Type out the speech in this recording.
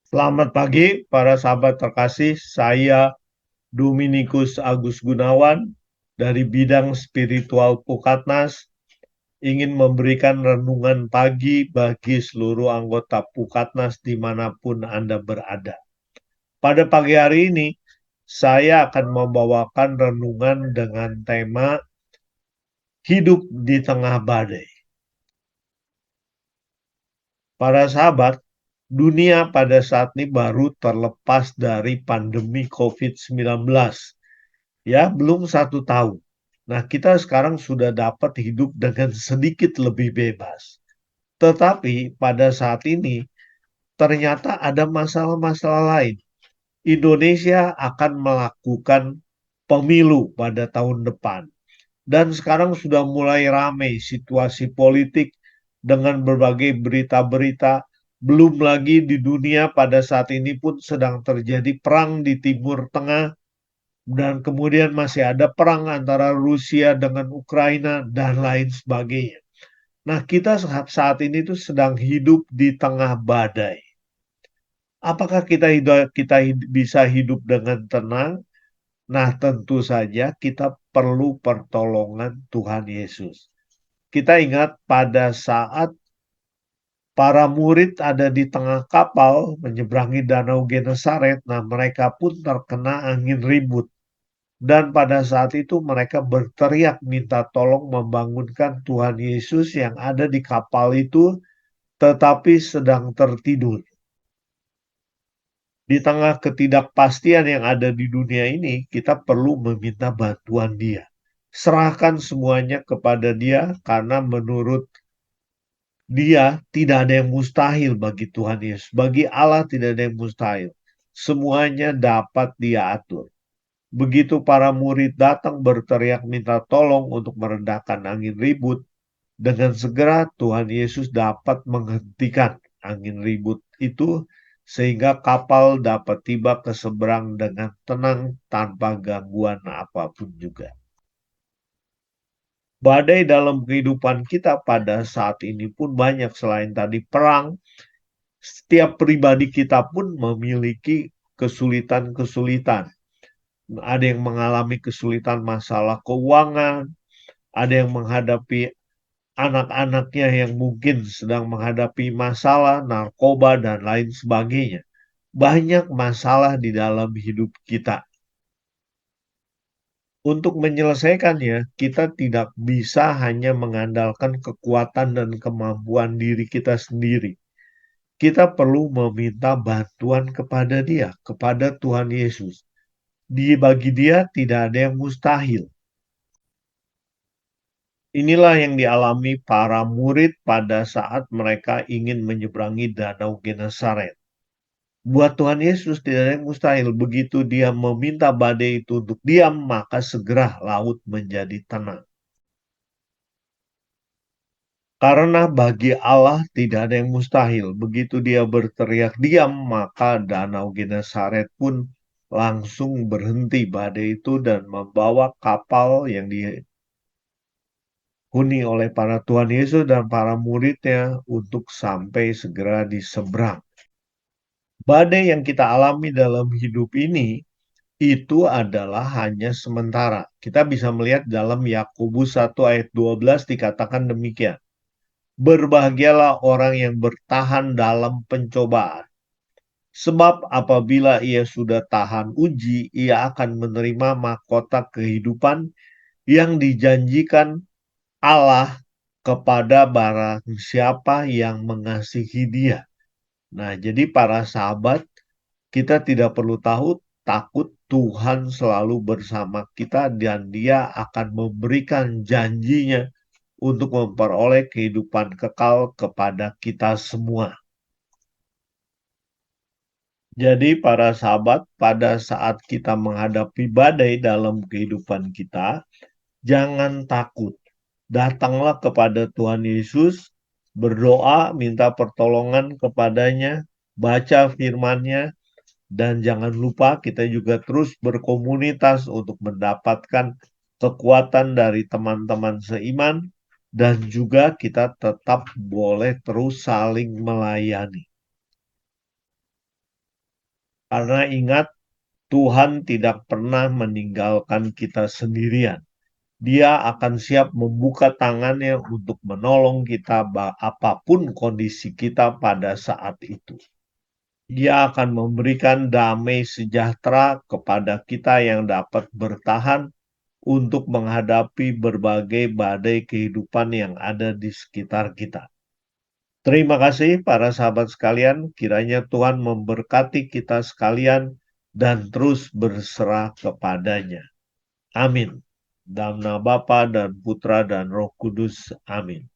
Selamat pagi, para sahabat terkasih. Saya Dominikus Agus Gunawan dari bidang spiritual Pukatnas ingin memberikan renungan pagi bagi seluruh anggota Pukatnas dimanapun Anda berada. Pada pagi hari ini, saya akan membawakan renungan dengan tema hidup di tengah badai. Para sahabat, dunia pada saat ini baru terlepas dari pandemi COVID-19. Ya, belum 1 tahun. Nah, kita sekarang sudah dapat hidup dengan sedikit lebih bebas. Tetapi pada saat ini ternyata ada masalah-masalah lain. Indonesia akan melakukan pemilu pada tahun depan. Dan sekarang sudah mulai ramai situasi politik dengan berbagai berita-berita. Belum lagi di dunia pada saat ini pun sedang terjadi perang di Timur Tengah, dan kemudian masih ada perang antara Rusia dengan Ukraina dan lain sebagainya. Nah, kita saat ini tuh sedang hidup di tengah badai. Apakah bisa hidup dengan tenang? Nah, tentu saja kita perlu pertolongan Tuhan Yesus. Kita ingat pada saat para murid ada di tengah kapal menyeberangi Danau Genesaret, nah mereka pun terkena angin ribut. Dan pada saat itu mereka berteriak minta tolong membangunkan Tuhan Yesus yang ada di kapal itu, tetapi sedang tertidur. Di tengah ketidakpastian yang ada di dunia ini, kita perlu meminta bantuan Dia. Serahkan semuanya kepada Dia, karena menurut Dia tidak ada yang mustahil bagi Tuhan Yesus. Bagi Allah tidak ada yang mustahil. Semuanya dapat Dia atur. Begitu para murid datang berteriak minta tolong untuk meredakan angin ribut, dengan segera Tuhan Yesus dapat menghentikan angin ribut itu sehingga kapal dapat tiba ke seberang dengan tenang tanpa gangguan apapun juga. Badai dalam kehidupan kita pada saat ini pun banyak, selain tadi perang. Setiap pribadi kita pun memiliki kesulitan-kesulitan. Ada yang mengalami kesulitan masalah keuangan, ada yang menghadapi anak-anaknya yang mungkin sedang menghadapi masalah narkoba dan lain sebagainya. Banyak masalah di dalam hidup kita. Untuk menyelesaikannya, kita tidak bisa hanya mengandalkan kekuatan dan kemampuan diri kita sendiri. Kita perlu meminta bantuan kepada Dia, kepada Tuhan Yesus. Bagi Dia tidak ada yang mustahil. Inilah yang dialami para murid pada saat mereka ingin menyeberangi Danau Genesaret. Buat Tuhan Yesus tidak ada yang mustahil. Begitu Dia meminta badai itu untuk diam, maka segera laut menjadi tenang. Karena bagi Allah tidak ada yang mustahil. Begitu Dia berteriak diam, maka Danau Genesaret pun langsung berhenti badai itu dan membawa kapal yang dihuni oleh para Tuhan Yesus dan para muridnya untuk sampai segera di seberang. Badai yang kita alami dalam hidup ini itu adalah hanya sementara. Kita bisa melihat dalam Yakobus 1 ayat 12 dikatakan demikian. Berbahagialah orang yang bertahan dalam pencobaan. Sebab apabila ia sudah tahan uji, ia akan menerima mahkota kehidupan yang dijanjikan Allah kepada barang siapa yang mengasihi Dia. Nah, jadi para sahabat, kita tidak perlu takut. Tuhan selalu bersama kita dan Dia akan memberikan janjinya untuk memperoleh kehidupan kekal kepada kita semua. Jadi para sahabat, pada saat kita menghadapi badai dalam kehidupan kita, jangan takut. Datanglah kepada Tuhan Yesus, berdoa, minta pertolongan kepadanya, baca firman-Nya, dan jangan lupa kita juga terus berkomunitas untuk mendapatkan kekuatan dari teman-teman seiman, dan juga kita tetap boleh terus saling melayani. Karena ingat, Tuhan tidak pernah meninggalkan kita sendirian. Dia akan siap membuka tangannya untuk menolong kita apapun kondisi kita pada saat itu. Dia akan memberikan damai sejahtera kepada kita yang dapat bertahan untuk menghadapi berbagai badai kehidupan yang ada di sekitar kita. Terima kasih para sahabat sekalian, kiranya Tuhan memberkati kita sekalian dan terus berserah kepadanya. Amin. Dalam nama Bapa dan Putra dan Roh Kudus. Amin.